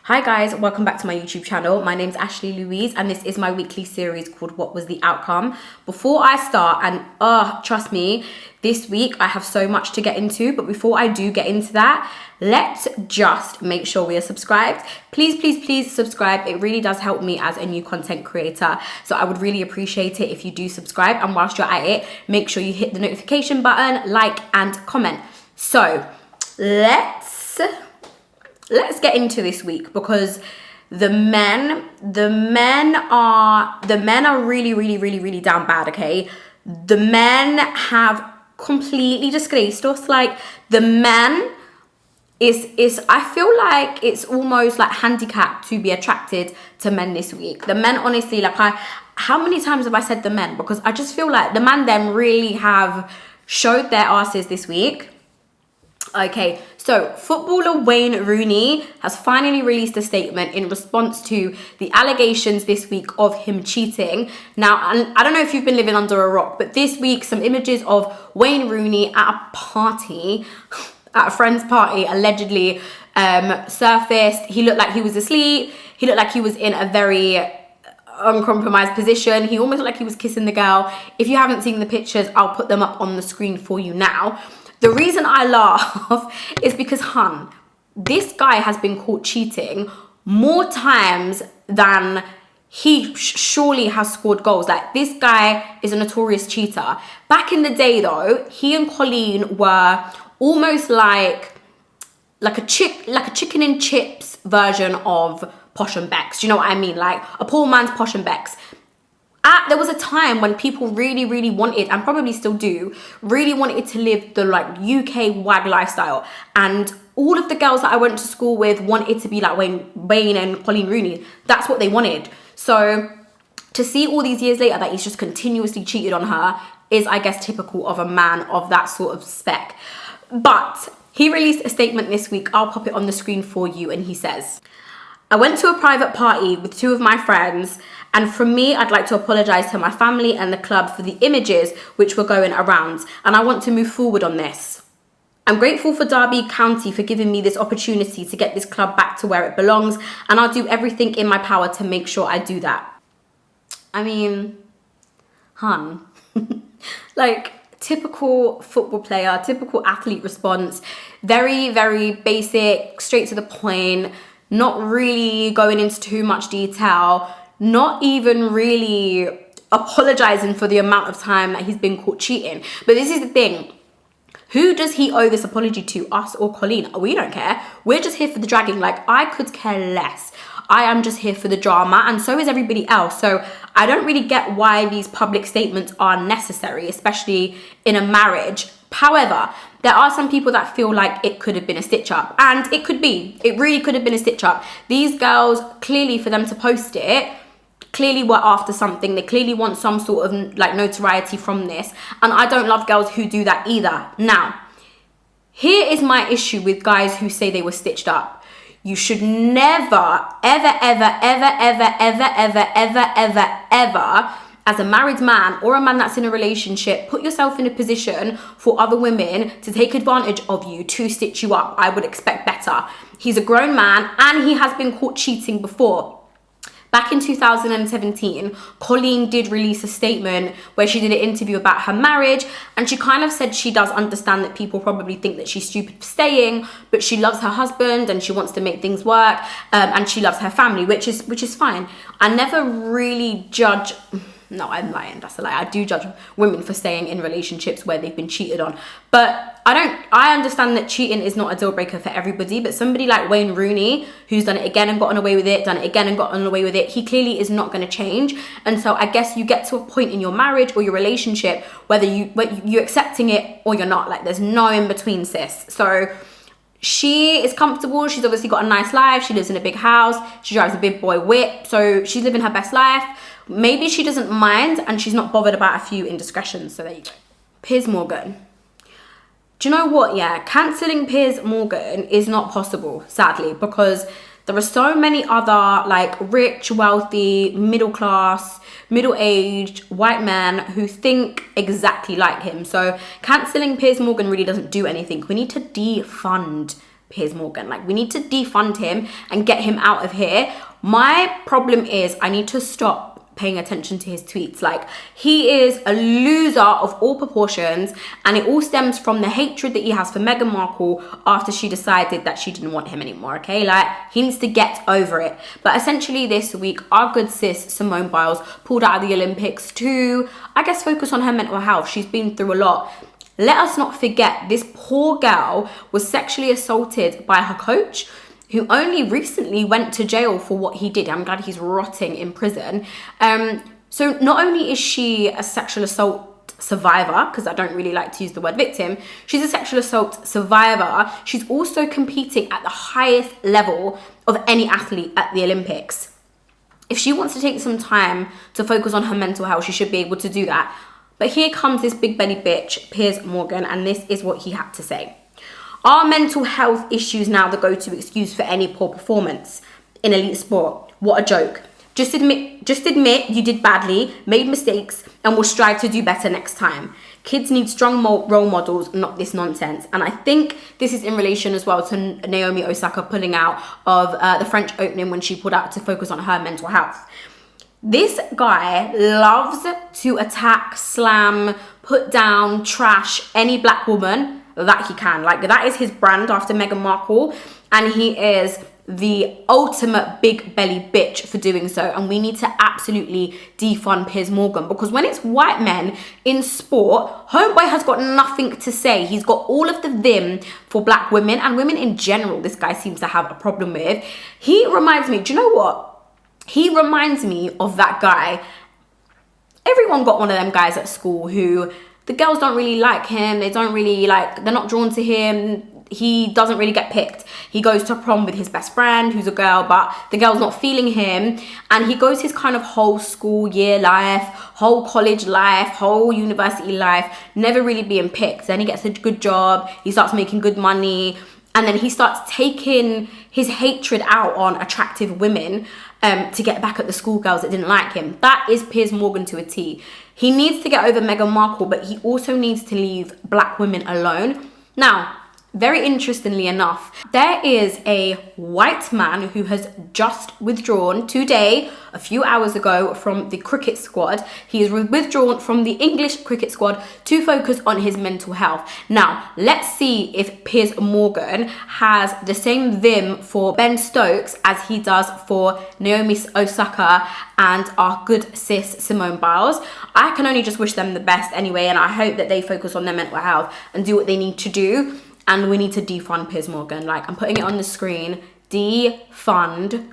Hi guys, welcome back to my YouTube channel. My name's Ashleigh Louise and this is my weekly series called What Was the Outcome? Before I start, and trust me, this week I have so much to get into, but before I do get into that, let's just make sure we are subscribed. Please subscribe. It really does help me as a new content creator. So I would really appreciate it if you do subscribe, and whilst you're at it, make sure you hit the notification button, like and comment. So let's get into this week, because the men are really down bad. Okay, the men have completely disgraced us. Like, the men is I feel like it's almost like handicapped to be attracted to men this week. The men, honestly, like, how many times have I said the men? Because I just feel like the man them really have showed their asses this week. Okay, so footballer Wayne Rooney has finally released a statement in response to the allegations this week of him cheating. Now, and I don't know if you've been living under a rock, but this week some images of Wayne Rooney at a party, at a friend's party, allegedly surfaced. He looked like he was asleep. He looked like he was in a very uncompromised position. He almost looked like he was kissing the girl. If you haven't seen the pictures, I'll put them up on the screen for you now. The reason I laugh is because, this guy has been caught cheating more times than he surely has scored goals. Like, this guy is a notorious cheater. Back in the day, though, he and Colleen were almost like a chicken and chips version of Posh and Becks. Do you know what I mean? Like a poor man's Posh and Becks. There was a time when people really wanted, and probably still do, really wanted to live the like UK wag lifestyle. And all of the girls that I went to school with wanted to be like Wayne and Colleen Rooney. That's what they wanted. So to see all these years later that he's just continuously cheated on her is, I guess, typical of a man of that sort of spec. But he released a statement this week. I'll pop it on the screen for you. And he says, "I went to a private party with two of my friends, and from me, I'd like to apologise to my family and the club for the images which were going around, and I want to move forward on this. I'm grateful for Derby County for giving me this opportunity to get this club back to where it belongs, and I'll do everything in my power to make sure I do that." I mean, like, typical football player, typical athlete response, very basic, straight to the point, not really going into too much detail, not even really apologizing for the amount of time that he's been caught cheating. But this is the thing. Who does he owe this apology to, us or Colleen? We don't care. We're just here for the dragging. Like, I could care less. I am just here for the drama, and so is everybody else. So I don't really get why these public statements are necessary, especially in a marriage. However, there are some people that feel like it could have been a stitch up, and it could be. It really could have been a stitch up. These girls, clearly, for them to post it, clearly were after something. They clearly want some sort of like notoriety from this, and I don't love girls who do that either. Now, here is my issue with guys who say they were stitched up. You should never, ever, as a married man or a man that's in a relationship, put yourself in a position for other women to take advantage of you, to stitch you up. I would expect better. He's a grown man and he has been caught cheating before. Back in 2017, Colleen did release a statement where she did an interview about her marriage, and she kind of said she does understand that people probably think that she's stupid for staying, but she loves her husband and she wants to make things work, and she loves her family, which is fine. I never really judge. No, I'm lying. That's a lie. I do judge women for staying in relationships where they've been cheated on. But I understand that cheating is not a deal breaker for everybody. But somebody like Wayne Rooney, who's done it again and gotten away with it, done it again and gotten away with it, he clearly is not going to change. And so I guess you get to a point in your marriage or your relationship whether you're accepting it or you're not. Like, there's no in between, sis. So she is comfortable. She's obviously got a nice life. She lives in a big house. She drives a big boy whip. So she's living her best life. Maybe she doesn't mind and she's not bothered about a few indiscretions. So there you go. Piers Morgan. Do you know what? Yeah, cancelling Piers Morgan is not possible, sadly, because there are so many other like rich, wealthy, middle class, middle-aged white men who think exactly like him. So cancelling Piers Morgan really doesn't do anything. We need to defund Piers Morgan. Like, we need to defund him and get him out of here. My problem is I need to stop paying attention to his tweets. Like, he is a loser of all proportions, and it all stems from the hatred that he has for Meghan Markle after she decided that she didn't want him anymore, okay? Like, he needs to get over it. But essentially this week, our good sis Simone Biles pulled out of the Olympics to, I guess, focus on her mental health. She's been through a lot. Let us not forget, this poor girl was sexually assaulted by her coach, who only recently went to jail for what he did. I'm glad he's rotting in prison. So not only is she a sexual assault survivor, because I don't really like to use the word victim, she's a sexual assault survivor. She's also competing at the highest level of any athlete at the Olympics. If she wants to take some time to focus on her mental health, she should be able to do that. But here comes this big belly bitch, Piers Morgan, and this is what he had to say. Are mental health issues now the go-to excuse for any poor performance in elite sport? What a joke. Just admit you did badly, made mistakes, and will strive to do better next time. Kids need strong role models, not this nonsense. And I think this is in relation as well to Naomi Osaka pulling out of the French Opening when she pulled out to focus on her mental health. This guy loves to attack, slam, put down, trash any black woman that he can. Like, that is his brand after Meghan Markle, and he is the ultimate big belly bitch for doing so. And we need to absolutely defund Piers Morgan, because when it's white men in sport, homeboy has got nothing to say. He's got all of the vim for black women and women in general. This guy seems to have a problem with. He reminds me, do you know what? He reminds me of that guy. Everyone got one of them guys at school who the girls don't really like him. They're not drawn to him. He doesn't really get picked. He goes to prom with his best friend, who's a girl, but the girl's not feeling him. And he goes his kind of whole school year life, whole college life, whole university life, never really being picked. Then he gets a good job. He starts making good money. And then he starts taking his hatred out on attractive women to get back at the schoolgirls that didn't like him. That is Piers Morgan to a T. He needs to get over Meghan Markle, but he also needs to leave black women alone. Now, very interestingly enough, there is a white man who has just withdrawn today, a few hours ago, from the cricket squad. He is withdrawn from the English cricket squad to focus on his mental health. Now, let's see if Piers Morgan has the same vim for Ben Stokes as he does for Naomi Osaka and our good sis Simone Biles. I can only just wish them the best anyway, and I hope that they focus on their mental health and do what they need to do. And we need to defund Piers Morgan. Like, I'm putting it on the screen. Defund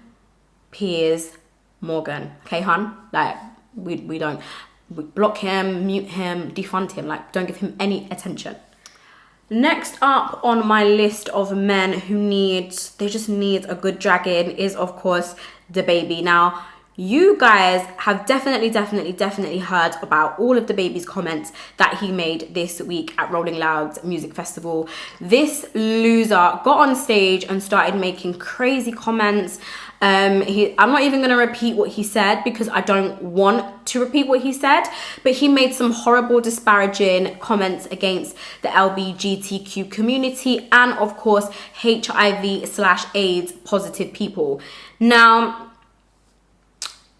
Piers Morgan. Okay, hun? Like, we block him, mute him, defund him. Like, don't give him any attention. Next up on my list of men who just need a good dragging is, of course, DaBaby. Now, you guys have definitely heard about all of DaBaby's comments that he made this week at Rolling Loud's music festival. This loser got on stage and started making crazy comments. I'm not even going to repeat what he said because I don't want to repeat what he said, but he made some horrible disparaging comments against the LGBTQ community and, of course, HIV/AIDS positive people. Now,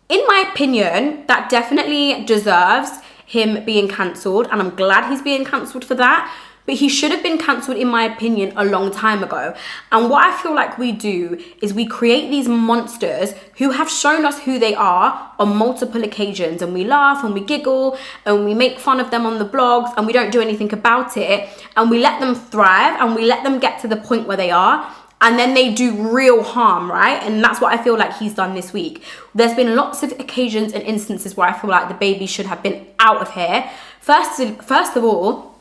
in my opinion, that definitely deserves him being cancelled, and I'm glad he's being cancelled for that. But he should have been cancelled, in my opinion, a long time ago. And what I feel like we do is we create these monsters who have shown us who they are on multiple occasions, and we laugh and we giggle and we make fun of them on the blogs and we don't do anything about it, and we let them thrive and we let them get to the point where they are. And then they do real harm, right? And that's what I feel like he's done this week. There's been lots of occasions and instances where I feel like DaBaby should have been out of here. First of all,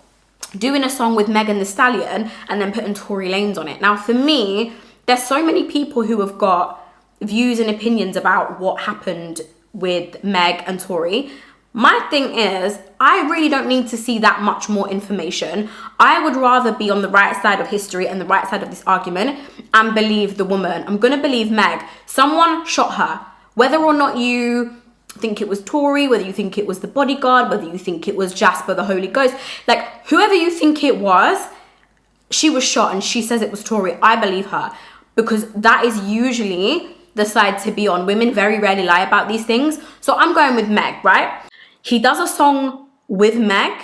doing a song with Megan Thee Stallion and then putting Tory Lanez on it. Now, for me, there's so many people who have got views and opinions about what happened with Meg and Tory. My thing is, I really don't need to see that much more information. I would rather be on the right side of history and the right side of this argument and believe the woman. I'm going to believe Meg. Someone shot her. Whether or not you think it was Tory, whether you think it was the bodyguard, whether you think it was Jasper, the Holy Ghost, like, whoever you think it was, she was shot and she says it was Tory, I believe her, because that is usually the side to be on. Women very rarely lie about these things. So I'm going with Meg, right? He does a song with Meg,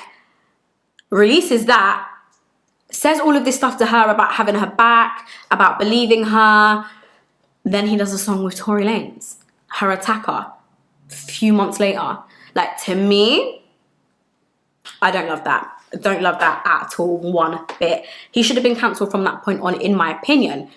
releases that, says all of this stuff to her about having her back, about believing her. Then he does a song with Tory Lanez, her attacker, a few months later. Like, to me, I don't love that. I don't love that at all, one bit. He should have been cancelled from that point on, in my opinion.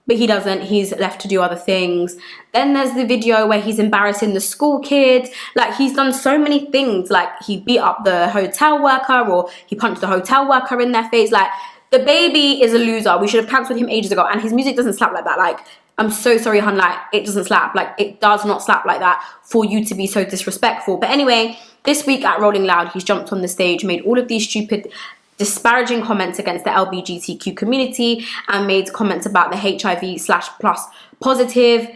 But he doesn't. He's left to do other things. Then there's the video where he's embarrassing the school kid. Like, he's done so many things. Like, he beat up the hotel worker, or he punched the hotel worker in their face. Like, the baby is a loser. We should have cancelled him ages ago. And his music doesn't slap like that. Like, I'm so sorry, hun. Like, it doesn't slap. Like, it does not slap like that for you to be so disrespectful. But anyway, this week at Rolling Loud, he's jumped on the stage, made all of these stupid, disparaging comments against the LGBTQ community, and made comments about the HIV/plus positive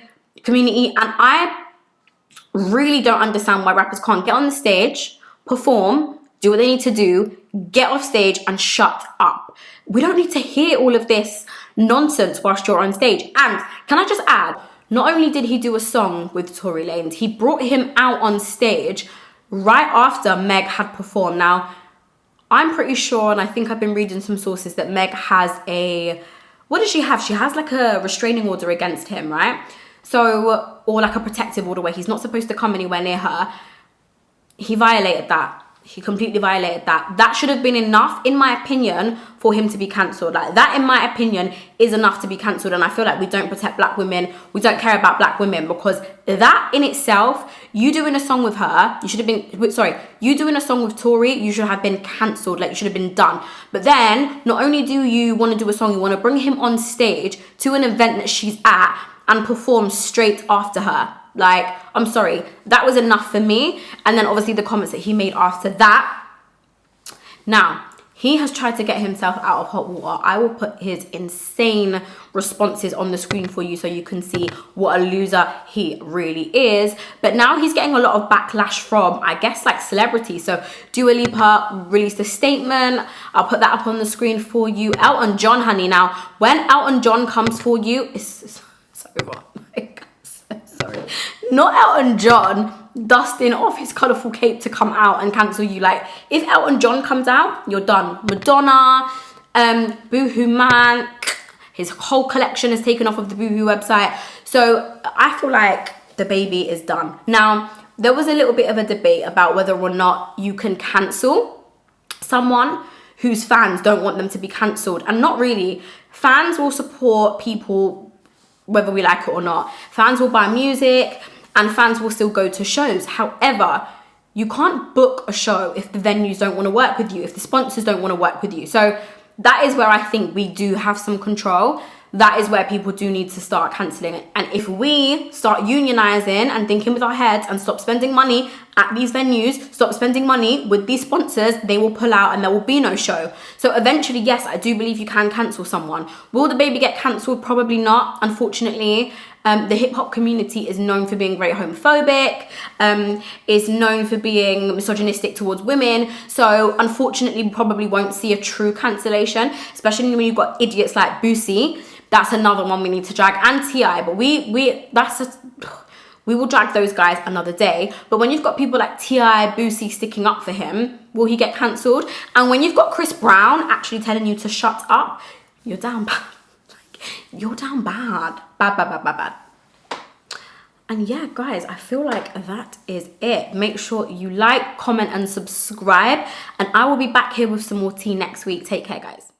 community. And I really don't understand why rappers can't get on the stage, perform, do what they need to do, get off stage and shut up. We don't need to hear all of this nonsense whilst you're on stage. And can I just add, not only did he do a song with Tory Lanez, he brought him out on stage right after Meg had performed. Now, I'm pretty sure, and I think I've been reading some sources, that Meg has a, what does she have? She has like a restraining order against him, right? So, or like a protective order where he's not supposed to come anywhere near her. He violated that. He completely violated that. That should have been enough, in my opinion, for him to be cancelled. Like, that, in my opinion, is enough to be cancelled. And I feel like we don't protect black women. We don't care about black women, because that in itself, you doing a song with her, you should have been, sorry, you doing a song with Tory, you should have been cancelled. Like, you should have been done. But then, not only do you want to do a song, you want to bring him on stage to an event that she's at and perform straight after her. Like, I'm sorry, that was enough for me. And then obviously the comments that he made after that. Now, he has tried to get himself out of hot water. I will put his insane responses on the screen for you so you can see what a loser he really is. But now he's getting a lot of backlash from, I guess, like celebrities. So Dua Lipa released a statement. I'll put that up on the screen for you. Elton John, honey. Now, when Elton John comes for you, it's over. Like, sorry. Not Elton John dusting off his colourful cape to come out and cancel you. Like, if Elton John comes out, you're done. Madonna, Boohoo Man, his whole collection is taken off of the Boohoo website. So I feel like the baby is done. Now, there was a little bit of a debate about whether or not you can cancel someone whose fans don't want them to be cancelled. And not really. Fans will support people whether we like it or not. Fans will buy music and fans will still go to shows. However, you can't book a show if the venues don't want to work with you, if the sponsors don't want to work with you. So that is where I think we do have some control. That is where people do need to start cancelling it. And if we start unionising and thinking with our heads and stop spending money at these venues, stop spending money with these sponsors, they will pull out and there will be no show. So eventually, yes, I do believe you can cancel someone. Will the baby get cancelled? Probably not, unfortunately. The hip-hop community is known for being very homophobic, is known for being misogynistic towards women. So unfortunately, we probably won't see a true cancellation, especially when you've got idiots like Boosie. That's another one we need to drag, and T.I. But we will drag those guys another day. But when you've got people like T.I., Boosie sticking up for him, will he get cancelled? And when you've got Chris Brown actually telling you to shut up, you're down bad. You're down bad. Bad. And yeah, guys, I feel like that is it. Make sure you like, comment, and subscribe. And I will be back here with some more tea next week. Take care, guys.